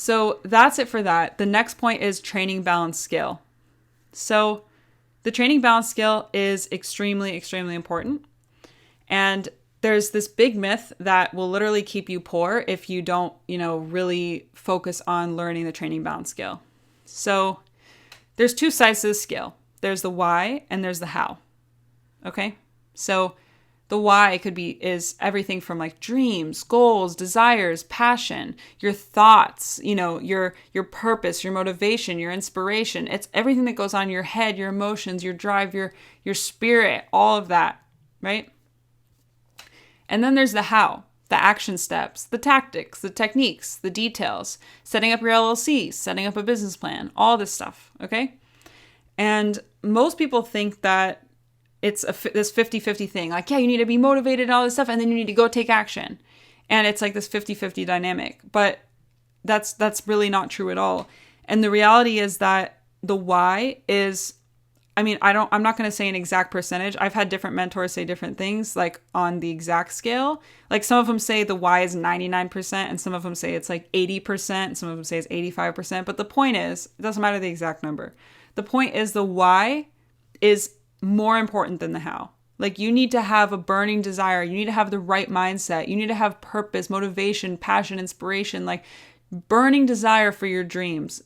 So that's it for that. The next point is training balance scale. So the training balance scale is extremely, extremely important. And there's this big myth that will literally keep you poor if you don't, really focus on learning the training balance scale. So there's two sides to the scale. There's the why and there's the how. Okay? So the why is everything from like dreams, goals, desires, passion, your thoughts, your purpose, your motivation, your inspiration. It's everything that goes on in your head, your emotions, your drive, your spirit, all of that, right? And then there's the how, the action steps, the tactics, the techniques, the details, setting up your LLC, setting up a business plan, all this stuff, okay? And most people think that it's this 50-50 thing. Like, yeah, you need to be motivated and all this stuff, and then you need to go take action. And it's like this 50-50 dynamic. But that's really not true at all. And the reality is that the why is, I'm not going to say an exact percentage. I've had different mentors say different things, like on the exact scale. Like some of them say the why is 99%, and some of them say it's like 80%, and some of them say it's 85%. But the point is, it doesn't matter the exact number. The point is the why is more important than the how. Like you need to have a burning desire. You need to have the right mindset. You need to have purpose, motivation, passion, inspiration, like burning desire for your dreams,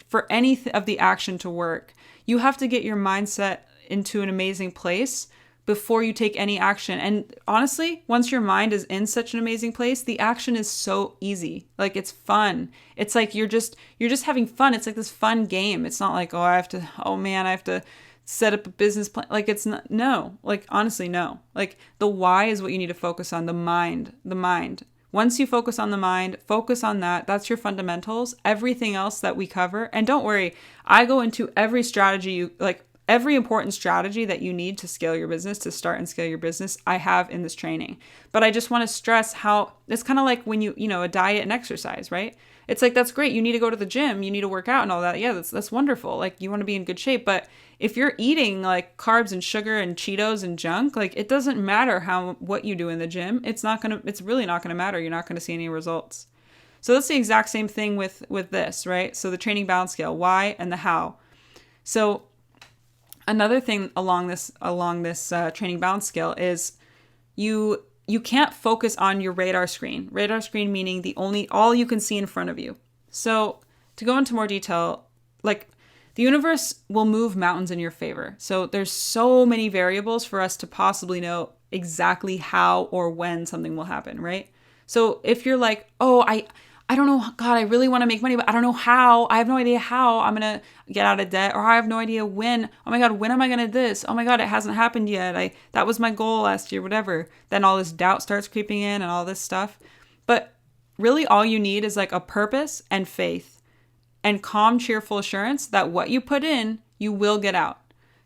for any of the action to work. You have to get your mindset into an amazing place before you take any action. And honestly, once your mind is in such an amazing place, the action is so easy. Like it's fun. It's like you're just having fun. It's like this fun game. It's not like, I have to set up a business plan. Like it's not, no, like honestly, no. Like the why is what you need to focus on, the mind. Once you focus on the mind, focus on that. That's your fundamentals. Everything else that we cover. And don't worry, I go into every strategy, every important strategy that you need to scale your business, to start and scale your business, I have in this training. But I just want to stress how it's kind of like when a diet and exercise, right? It's like, that's great. You need to go to the gym. You need to work out and all that. Yeah, that's wonderful. Like you want to be in good shape. But if you're eating like carbs and sugar and Cheetos and junk, like it doesn't matter what you do in the gym. It's really not going to matter. You're not going to see any results. So that's the exact same thing with this, right? So the training balance scale, why and the how. So another thing along this training balance scale is you can't focus on your radar screen. Radar screen meaning all you can see in front of you. So to go into more detail, like the universe will move mountains in your favor. So there's so many variables for us to possibly know exactly how or when something will happen, right? So if you're like, I don't know, God, I really want to make money, but I don't know how. I have no idea how I'm going to get out of debt, or I have no idea when. Oh my God, when am I going to this? Oh my God, it hasn't happened yet. That was my goal last year, whatever. Then all this doubt starts creeping in and all this stuff. But really all you need is like a purpose and faith and calm, cheerful assurance that what you put in, you will get out.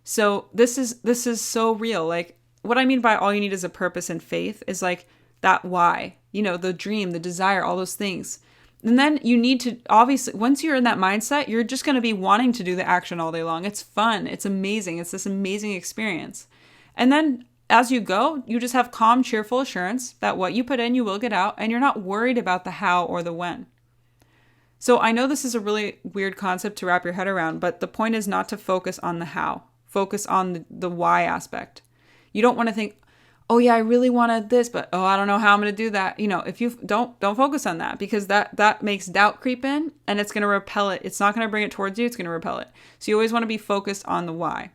So this is so real. Like what I mean by all you need is a purpose and faith is like that why, the dream, the desire, all those things. And then you need to, obviously, once you're in that mindset, you're just going to be wanting to do the action all day long. It's fun. It's amazing. It's this amazing experience. And then as you go, you just have calm, cheerful assurance that what you put in, you will get out, and you're not worried about the how or the when. So I know this is a really weird concept to wrap your head around, but the point is not to focus on the how. Focus on the why aspect. You don't want to think, oh yeah, I really wanted this, but I don't know how I'm going to do that. If you don't focus on that, because that makes doubt creep in and it's going to repel it. It's not going to bring it towards you. It's going to repel it. So you always want to be focused on the why,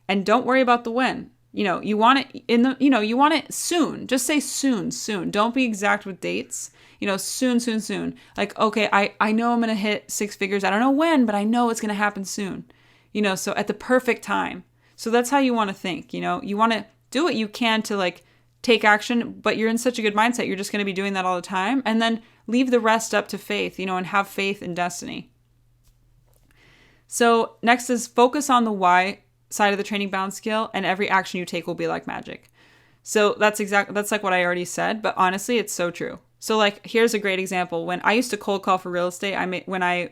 and don't worry about the when. You want it you want it soon. Just say soon. Don't be exact with dates. Soon. Like, okay, I know I'm going to hit 6 figures. I don't know when, but I know it's going to happen soon. So at the perfect time. So that's how you want to think. You want to do what you can to like take action, but you're in such a good mindset. You're just going to be doing that all the time, and then leave the rest up to faith, and have faith in destiny. So next is focus on the why side of the training balance scale, and every action you take will be like magic. So that's like what I already said, but honestly, it's so true. So like, here's a great example. When I used to cold call for real estate, when I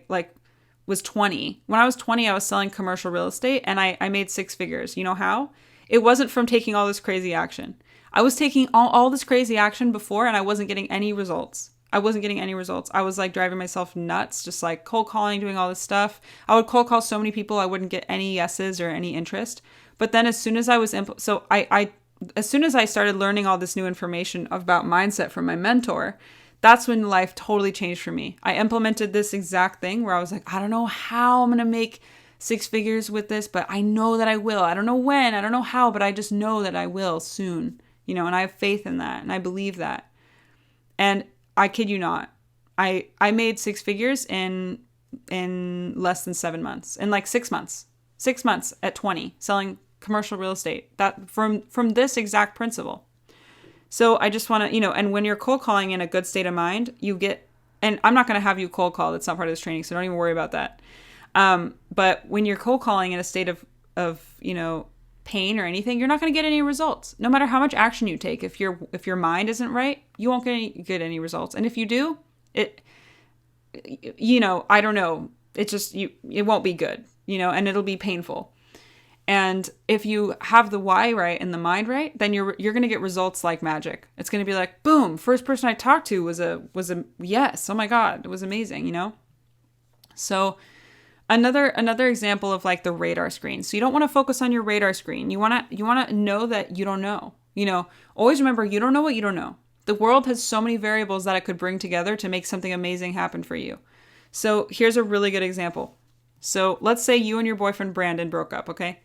was 20, I was selling commercial real estate, and I made 6 figures. You know how? It wasn't from taking all this crazy action. I was taking all this crazy action before, and I wasn't getting any results. I wasn't getting any results. I was like driving myself nuts, just like cold calling, doing all this stuff. I would cold call so many people, I wouldn't get any yeses or any interest. But then as soon as I was, as soon as I started learning all this new information about mindset from my mentor, that's when life totally changed for me. I implemented this exact thing where I was like, I don't know how I'm going to make 6 figures with this, but I know that I will. I don't know when, I don't know how, but I just know that I will soon, and I have faith in that and I believe that. And I kid you not, I made 6 figures in less than 7 months, in like 6 months. 6 months at 20, selling commercial real estate. That from this exact principle. So I just want to, and when you're cold calling in a good state of mind, you get, and I'm not going to have you cold call. That's not part of this training, so don't even worry about that. But when you're cold calling in a state of pain or anything, you're not going to get any results. No matter how much action you take, if your mind isn't right, you won't get any results. And if you do, I don't know. It just it won't be good, and it'll be painful. And if you have the why right and the mind right, then you're going to get results like magic. It's going to be like, boom, first person I talked to was a yes. Oh my God, it was amazing, So another example of like the radar screen. So you don't want to focus on your radar screen. You want to know that you don't know. Always remember, you don't know what you don't know. The world has so many variables that it could bring together to make something amazing happen for you. So here's a really good example. So let's say you and your boyfriend Brandon broke up, okay?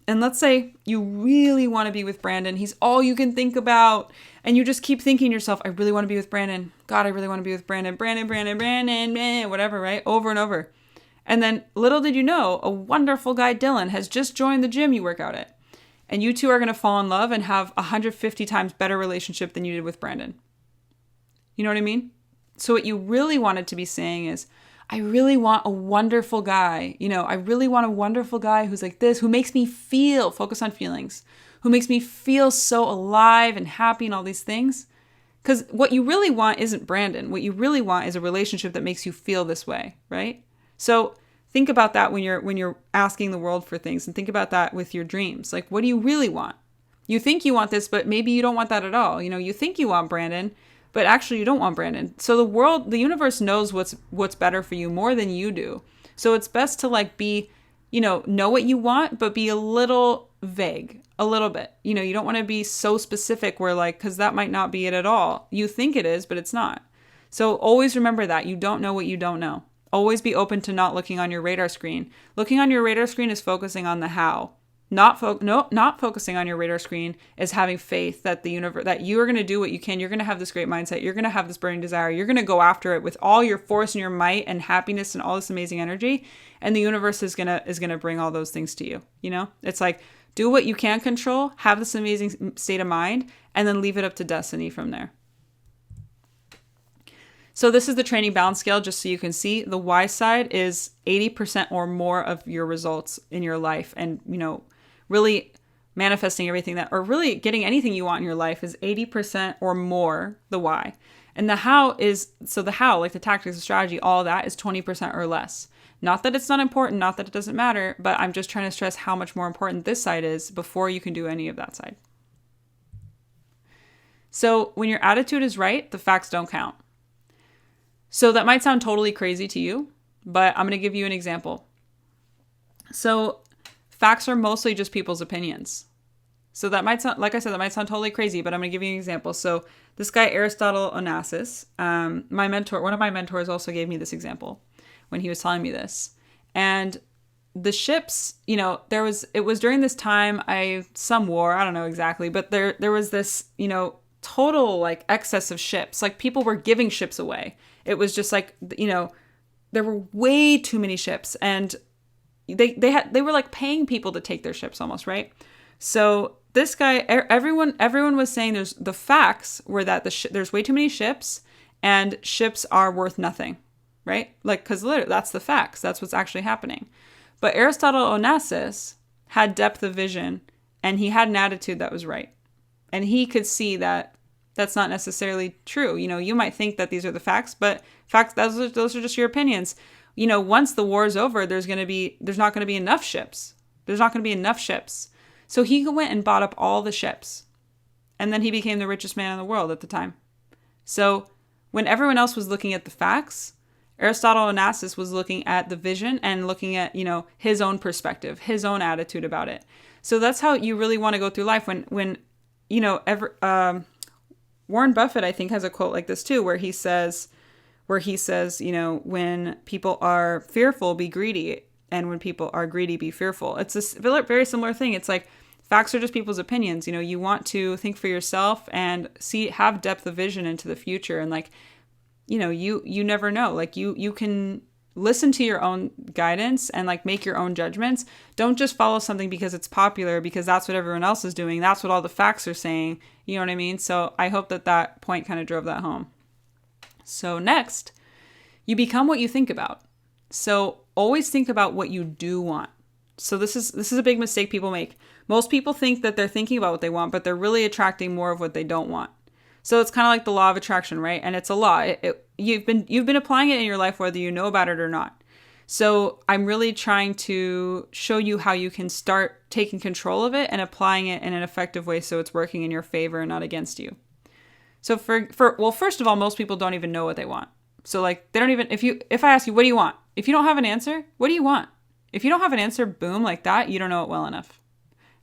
And let's say you really want to be with Brandon. He's all you can think about. And you just keep thinking to yourself, I really want to be with Brandon. God, I really want to be with Brandon. Brandon, whatever, right? Over and over. And then little did you know, a wonderful guy, Dylan, has just joined the gym you work out at. And you two are going to fall in love and have 150 times better relationship than you did with Brandon. You know what I mean? So what you really wanted to be saying is, I really want a wonderful guy. I really want a wonderful guy who's like this, who makes me feel, focus on feelings, who makes me feel so alive and happy and all these things. Because what you really want isn't Brandon. What you really want is a relationship that makes you feel this way, right? So think about that when you're asking the world for things, and think about that with your dreams. Like, what do you really want? You think you want this, but maybe you don't want that at all. You think you want Brandon, but actually you don't want Brandon. So the universe knows what's better for you more than you do. So it's best to like be, know what you want, but be a little vague, a little bit. You don't want to be so specific where like, because that might not be it at all. You think it is, but it's not. So always remember that you don't know what you don't know. Always be open to not looking on your radar screen. Looking on your radar screen is focusing on the how. Not focusing on your radar screen is having faith that the universe, that you are going to do what you can. You're going to have this great mindset. You're going to have this burning desire. You're going to go after it with all your force and your might and happiness and all this amazing energy. And the universe is going to bring all those things to you. It's like, do what you can control, have this amazing state of mind, and then leave it up to destiny from there. So this is the training balance scale, just so you can see. The Y side is 80% or more of your results in your life. And, really manifesting everything or really getting anything you want in your life is 80% or more the why. And the how, like the tactics, the strategy, all that is 20% or less. Not that it's not important, not that it doesn't matter, but I'm just trying to stress how much more important this side is before you can do any of that side. So when your attitude is right, the facts don't count. So that might sound totally crazy to you, but I'm going to give you an example. So facts are mostly just people's opinions. So that might sound, like I said, that might sound totally crazy, but I'm going to give you an example. So this guy, Aristotle Onassis, one of my mentors also gave me this example when he was telling me this. And the ships, it was during this time, some war, I don't know exactly, but there was this, total like excess of ships. Like people were giving ships away. It was just like, there were way too many ships, and they were like paying people to take their ships almost, right? So this guy, everyone was saying the facts were that there's way too many ships, and ships are worth nothing, right? Like, because literally that's the facts. That's what's actually happening. But Aristotle Onassis had depth of vision, and he had an attitude that was right. And he could see that that's not necessarily true. You might think that these are the facts, but facts, those are just your opinions. Once the war is over, there's not going to be enough ships. There's not going to be enough ships. So he went and bought up all the ships. And then he became the richest man in the world at the time. So When everyone else was looking at the facts, Aristotle Onassis was looking at the vision and looking at, his own perspective, his own attitude about it. So that's how you really want to go through life. When Warren Buffett, I think, has a quote like this too, where he says, when people are fearful, be greedy. And when people are greedy, be fearful. It's a very similar thing. It's like facts are just people's opinions. You want to think for yourself and have depth of vision into the future. And you never know. You can listen to your own guidance and make your own judgments. Don't just follow something because it's popular, because that's what everyone else is doing. That's what all the facts are saying. You know what I mean? So I hope that point kind of drove that home. So next, you become what you think about. So always think about what you do want. So this is a big mistake people make. Most people think that they're thinking about what they want, but they're really attracting more of what they don't want. So it's kind of like the law of attraction, right? And it's a law. You've been applying it in your life whether you know about it or not. So I'm really trying to show you how you can start taking control of it and applying it in an effective way so it's working in your favor and not against you. So first of all, most people don't even know what they want. So they don't even, if I ask you, what do you want? If you don't have an answer, what do you want? If you don't have an answer, boom, like that, you don't know it well enough.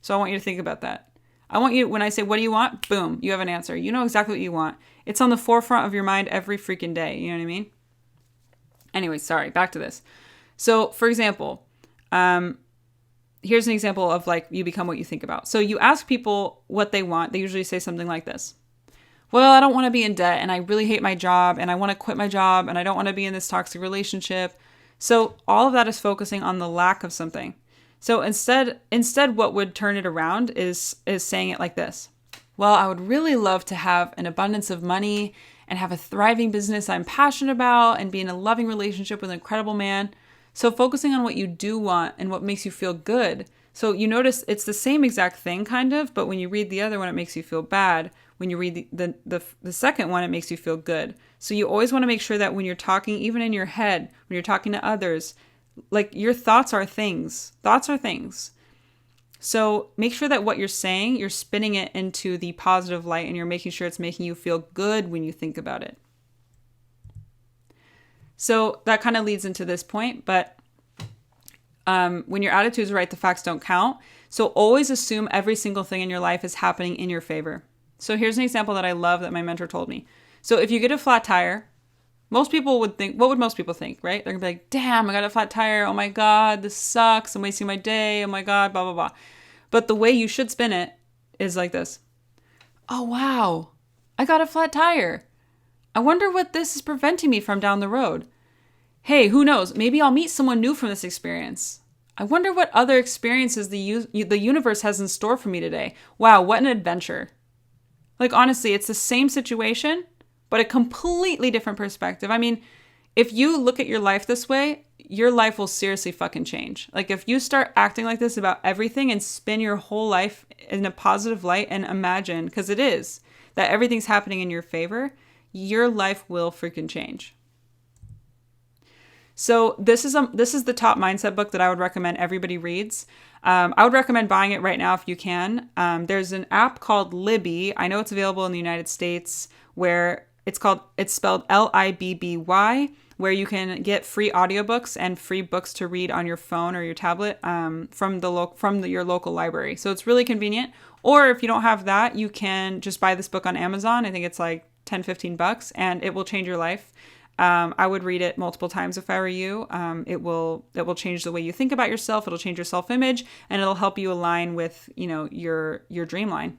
So I want you to think about that. I want you, when I say, what do you want? Boom, you have an answer. You know exactly what you want. It's on the forefront of your mind every freaking day. You know what I mean? Anyway, sorry, back to this. So for example, here's an example of you become what you think about. So you ask people what they want. They usually say something like this. Well, I don't want to be in debt and I really hate my job and I want to quit my job and I don't want to be in this toxic relationship. So all of that is focusing on the lack of something. So instead what would turn it around is saying it like this. Well, I would really love to have an abundance of money and have a thriving business I'm passionate about and be in a loving relationship with an incredible man. So focusing on what you do want and what makes you feel good. So you notice it's the same exact thing kind of, but when you read the other one, it makes you feel bad. When you read the second one, it makes you feel good. So you always want to make sure that when you're talking, even in your head, when you're talking to others, your thoughts are things. Thoughts are things. So make sure that what you're saying, you're spinning it into the positive light and you're making sure it's making you feel good when you think about it. So that kind of leads into this point, but when your attitude is right, the facts don't count. So always assume every single thing in your life is happening in your favor. So here's an example that I love that my mentor told me. So if you get a flat tire, most people would think, what would most people think, right? They're gonna be like, damn, I got a flat tire. Oh my God, this sucks. I'm wasting my day. Oh my God, blah, blah, blah. But the way you should spin it is like this. Oh, wow, I got a flat tire. I wonder what this is preventing me from down the road. Hey, who knows? Maybe I'll meet someone new from this experience. I wonder what other experiences the universe has in store for me today. Wow, what an adventure. Honestly, it's the same situation, but a completely different perspective. I mean, if you look at your life this way, your life will seriously fucking change. If you start acting like this about everything and spin your whole life in a positive light and imagine, because it is, that everything's happening in your favor, your life will freaking change. So this is the top mindset book that I would recommend everybody reads. I would recommend buying it right now if you can. There's an app called Libby. I know it's available in the United States where it's spelled Libby, where you can get free audiobooks and free books to read on your phone or your tablet from your local library. So it's really convenient. Or if you don't have that, you can just buy this book on Amazon. I think it's $10, $15 and it will change your life. I would read it multiple times if I were you. It will change the way you think about yourself. It'll change your self-image and it'll help you align with, your dream line.